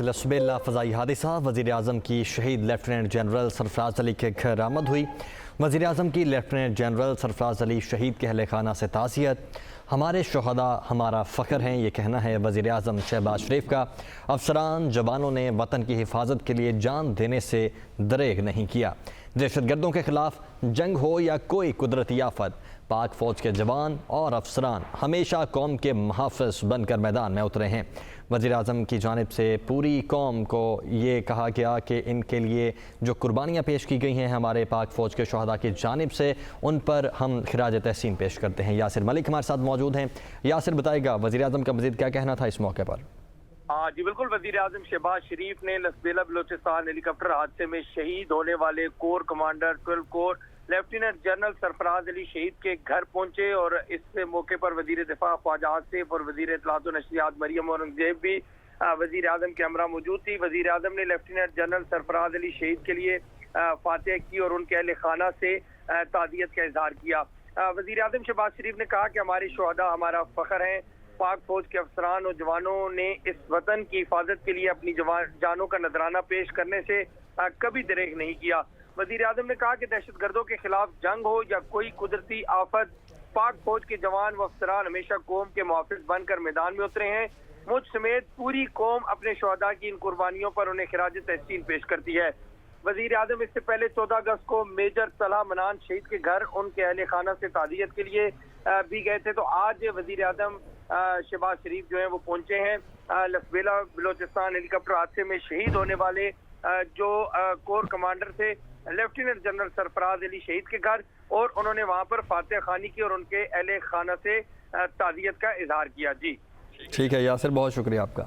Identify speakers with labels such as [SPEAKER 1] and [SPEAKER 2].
[SPEAKER 1] لسبیلا فضائی حادثہ وزیر اعظم کی شہید لیفٹیننٹ جنرل سرفراز علی کے گھر آمد ہوئی۔ وزیر اعظم کی لیفٹیننٹ جنرل سرفراز علی شہید کے اہل خانہ سے تعزیت۔ ہمارے شہداء ہمارا فخر ہیں، یہ کہنا ہے وزیر اعظم شہباز شریف کا۔ افسران جوانوں نے وطن کی حفاظت کے لیے جان دینے سے دریغ نہیں کیا۔ دہشت گردوں کے خلاف جنگ ہو یا کوئی قدرتی آفت، پاک فوج کے جوان اور افسران ہمیشہ قوم کے محافظ بن کر میدان میں اترے ہیں۔ وزیر اعظم کی جانب سے پوری قوم کو یہ کہا گیا کہ ان کے لیے جو قربانیاں پیش کی گئی ہیں ہمارے پاک فوج کے شہداء کی جانب سے، ان پر ہم خراج تحسین پیش کرتے ہیں۔ یاسر ملک ہمارے ساتھ موجود ہیں۔ یاسر بتائے گا وزیر اعظم کا مزید کیا کہنا تھا اس موقع پر؟
[SPEAKER 2] جی بالکل، وزیر اعظم شہباز شریف نے لسبیلا بلوچستان ہیلی کاپٹر حادثے میں شہید ہونے والے کور کمانڈر 12 کور لیفٹیننٹ جنرل سرفراز علی شہید کے گھر پہنچے، اور اس موقع پر وزیر دفاع خواجہ آصف اور وزیر اطلاعات و نشریات مریم اورنگزیب بھی وزیر اعظم کے ہمراہ موجود تھی۔ وزیر اعظم نے لیفٹیننٹ جنرل سرفراز علی شہید کے لیے فاتح کی اور ان کے اہل خانہ سے تعزیت کا اظہار کیا۔ وزیر اعظم شہباز شریف نے کہا کہ ہمارے شہداء ہمارا فخر ہیں، پاک فوج کے افسران اور جوانوں نے اس وطن کی حفاظت کے لیے اپنی جانوں کا نذرانہ پیش کرنے سے کبھی دریغ نہیں کیا۔ وزیر اعظم نے کہا کہ دہشت گردوں کے خلاف جنگ ہو یا کوئی قدرتی آفت، پاک فوج کے جوان و افسران ہمیشہ قوم کے محافظ بن کر میدان میں اترے ہیں۔ مجھ سمیت پوری قوم اپنے شہداء کی ان قربانیوں پر انہیں خراج تحسین پیش کرتی ہے۔ وزیر اعظم اس سے پہلے 14 اگست کو میجر طلحہ منان شہید کے گھر ان کے اہل خانہ سے تعزیت کے لیے بھی گئے تھے، تو آج وزیر اعظم شہباز شریف جو ہیں وہ پہنچے ہیں لسبیلا بلوچستان ہیلی کاپٹر حادثے میں شہید ہونے والے جو کور کمانڈر تھے لیفٹیننٹ جنرل سرفراز علی شہید کے گھر، اور انہوں نے وہاں پر فاتح خوانی کی اور ان کے اہل خانہ سے تعزیت کا اظہار کیا۔ جی
[SPEAKER 1] ٹھیک ہے یاسر، بہت شکریہ آپ کا۔